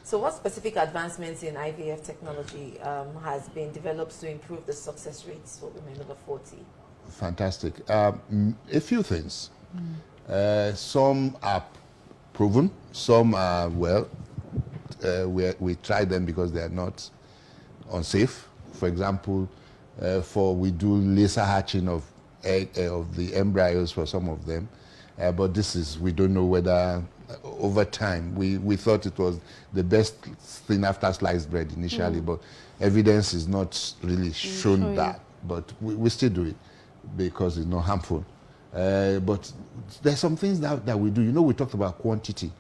So what specific advancements in IVF technology has been developed to improve the success rates for women over 40? Fantastic. A few things. Some are proven, some are, well, we try them because they are not unsafe. For example, we do laser hatching of the embryos for some of them, but we don't know whether over time, we thought it was the best thing after sliced bread initially, but evidence is not really shown that, but we still do it because it's not harmful. But there's some things that we do. You know, we talked about quantity.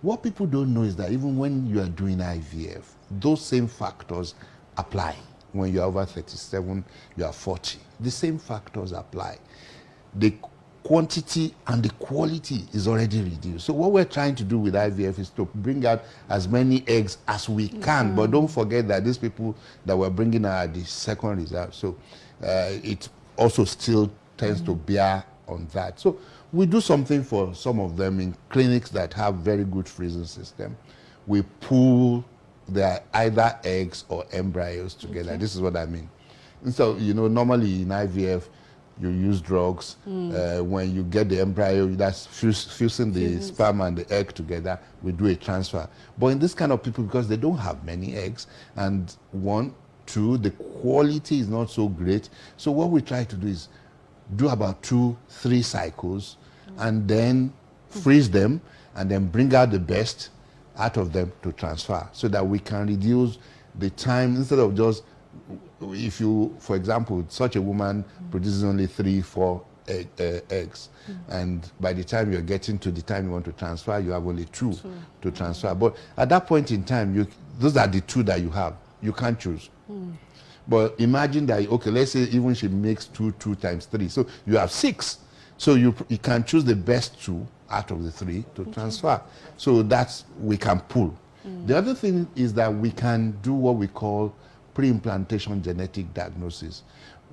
What people don't know is that even when you are doing IVF, those same factors apply. When you are over 37, you are 40. The same factors apply. The quantity and the quality is already reduced. So what we're trying to do with IVF is to bring out as many eggs as we can. But don't forget that these people that we're bringing out are the second result. So it also still tends to bear on that. So we do something for some of them in clinics that have very good freezing system. We pool their either eggs or embryos together. This is what I mean. And so, you know, normally in IVF, you use drugs. When you get the embryo, that's fusing the sperm and the egg together, we do a transfer. But in this kind of people, because they don't have many eggs, and 1, 2, the quality is not so great. So what we try to do is do about 2, 3 cycles, and then freeze them, and then bring out the best out of them to transfer, so that we can reduce the time. Instead of just, if you, for example, such a woman produces only 3, 4 eggs, and by the time you're getting to the time you want to transfer, you have only 2 to transfer. But at that point in time, those are the 2 that you have. You can't choose. But imagine that, okay, let's say even she makes 2 times 3, so you have 6. So you can choose the best 2 out of the 3 to transfer. So we can pull. The other thing is that we can do what we call pre-implantation genetic diagnosis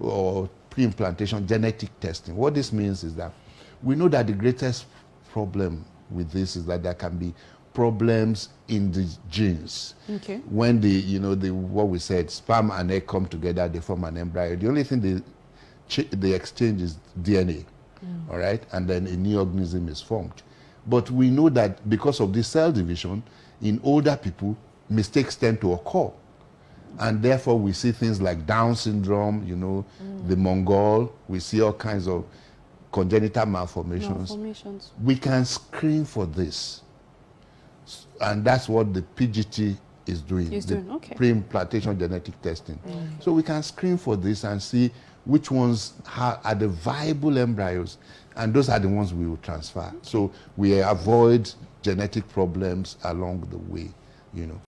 or pre-implantation genetic testing. What this means is that we know that the greatest problem with this is that there can be problems in the genes. When what we said, sperm and egg come together, they form an embryo. The only thing they exchange is DNA. All right, and then a new organism is formed. But we know that because of this cell division, in older people, mistakes tend to occur. And therefore, we see things like Down syndrome, you know, the Mongol, we see all kinds of congenital malformations. We can screen for this. And that's what the PGT is doing, pre-implantation genetic testing. So we can screen for this and see which ones are the viable embryos, and those are the ones we will transfer. So we avoid genetic problems along the way, you know.